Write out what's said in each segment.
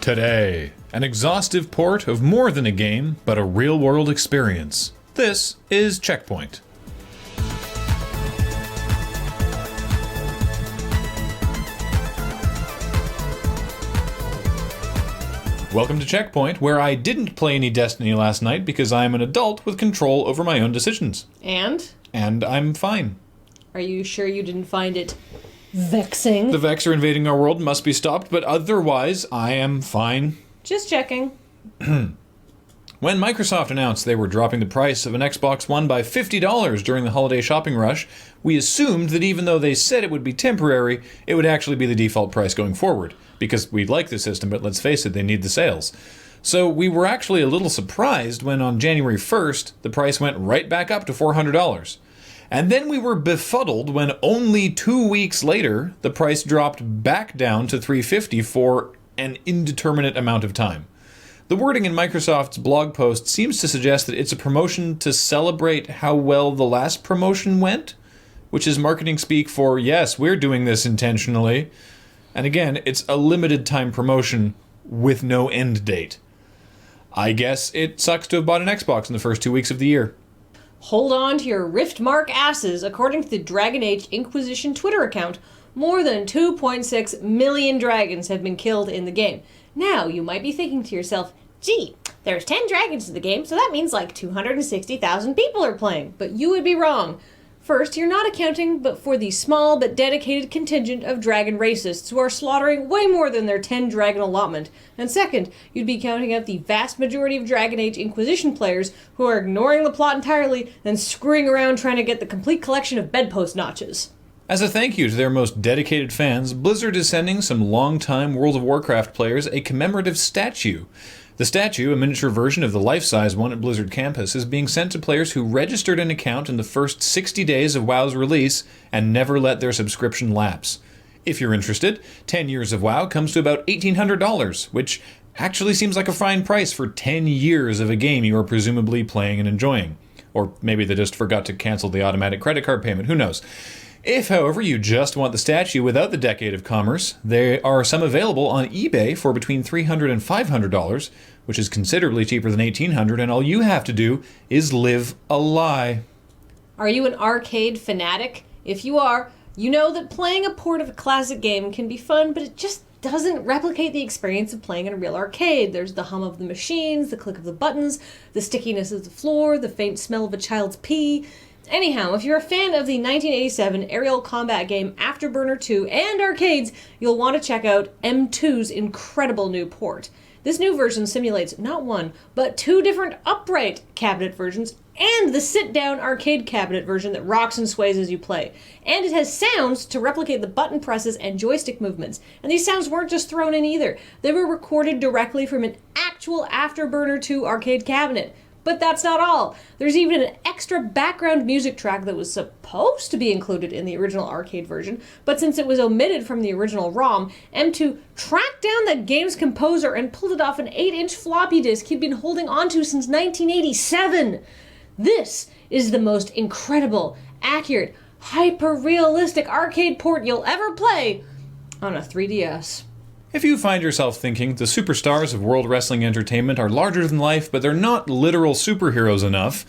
Today, an exhaustive port of more than a game, but a real-world experience. This is Checkpoint. Welcome to Checkpoint, where I didn't play any Destiny last night because I am an adult with control over my own decisions. And I'm fine. are you sure you didn't find it vexing? The Vex are invading our world and must be stopped, but otherwise, I am fine. Just checking. When Microsoft announced they were dropping the price of an Xbox One by $50 during the holiday shopping rush, we assumed that even though they said it would be temporary, it would actually be the default price going forward. Because we like the system, but let's face it, they need the sales. So we were actually a little surprised when on January 1st, the price went right back up to $400. And then we were befuddled when only 2 weeks later, the price dropped back down to $350 for an indeterminate amount of time. The wording in Microsoft's blog post seems to suggest that it's a promotion to celebrate how well the last promotion went, which is marketing speak for, yes, we're doing this intentionally. And again, it's a limited time promotion with no end date. I guess it sucks to have bought an Xbox in the first 2 weeks of the year. Hold on to your Riftmark asses. According to the Dragon Age Inquisition Twitter account, more than 2.6 million dragons have been killed in the game. Now, you might be thinking to yourself, gee, there's 10 dragons in the game, so that means like 260,000 people are playing. But you would be wrong. First, you're not accounting but for the small but dedicated contingent of dragon racists who are slaughtering way more than their 10 dragon allotment. And second, you'd be counting out the vast majority of Dragon Age Inquisition players who are ignoring the plot entirely and screwing around trying to get the complete collection of bedpost notches. As a thank you to their most dedicated fans, Blizzard is sending some longtime World of Warcraft players a commemorative statue. The statue, a miniature version of the life-size one at Blizzard Campus, is being sent to players who registered an account in the first 60 days of WoW's release and never let their subscription lapse. If you're interested, 10 years of WoW comes to about $1,800, which actually seems like a fine price for 10 years of a game you are presumably playing and enjoying. Or maybe they just forgot to cancel the automatic credit card payment, who knows. If, however, you just want the statue without the Decade of Commerce, there are some available on eBay for between $300 and $500, which is considerably cheaper than $1,800, and all you have to do is live a lie. Are you an arcade fanatic? If you are, you know that playing a port of a classic game can be fun, but it just doesn't replicate the experience of playing in a real arcade. There's the hum of the machines, the click of the buttons, the stickiness of the floor, the faint smell of a child's pee. Anyhow, if you're a fan of the 1987 aerial combat game Afterburner 2 and arcades, you'll want to check out M2's incredible new port. This new version simulates not one, but two different upright cabinet versions and the sit-down arcade cabinet version that rocks and sways as you play. And it has sounds to replicate the button presses and joystick movements. And these sounds weren't just thrown in either. They were recorded directly from an actual Afterburner 2 arcade cabinet. But that's not all. There's even an extra background music track that was supposed to be included in the original arcade version, but since it was omitted from the original ROM, M2 tracked down the game's composer and pulled it off an 8-inch floppy disk he'd been holding onto since 1987. This is the most incredible, accurate, hyper-realistic arcade port you'll ever play on a 3DS. If you find yourself thinking the superstars of World Wrestling Entertainment are larger than life, but they're not literal superheroes enough,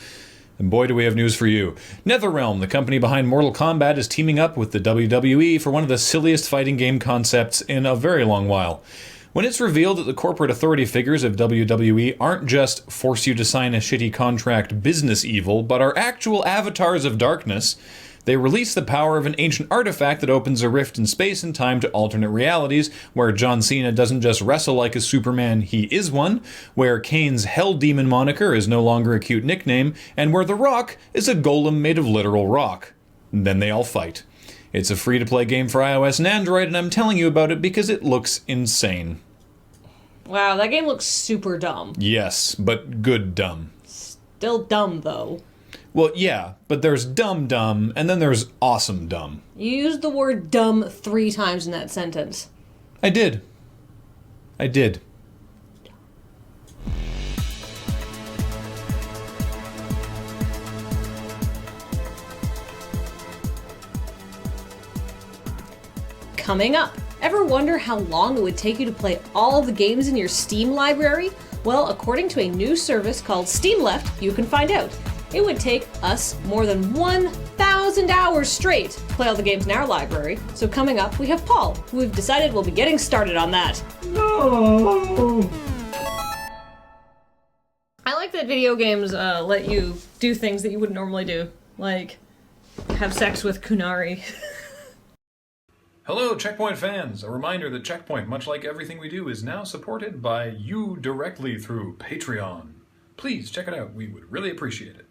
then boy do we have news for you. NetherRealm, the company behind Mortal Kombat, is teaming up with the WWE for one of the silliest fighting game concepts in a very long while. When it's revealed that the corporate authority figures of WWE aren't just force you to sign a shitty contract business evil, but are actual avatars of darkness, they release the power of an ancient artifact that opens a rift in space and time to alternate realities, where John Cena doesn't just wrestle like a Superman, he is one, where Kane's Hell Demon moniker is no longer a cute nickname, and where The Rock is a golem made of literal rock. Then they all fight. It's a free-to-play game for iOS and Android, and I'm telling you about it because it looks insane. Wow, that game looks super dumb. Yes, but good dumb. Still dumb, though. Well, yeah, but there's dumb dumb, and then there's awesome dumb. You used the word dumb 3 times in that sentence. I did. Coming up, Ever wonder how long it would take you to play all the games in your Steam library? Well, according to a new service called Steam Left, you can find out. It would take us more than 1,000 hours straight to play all the games in our library. So coming up, we have Paul, who we've decided will be getting started on that. No. I like that video games let you do things that you wouldn't normally do, like have sex with Kunari. Hello, Checkpoint fans! A reminder that Checkpoint, much like everything we do, is now supported by you directly through Patreon. Please check it out, we would really appreciate it.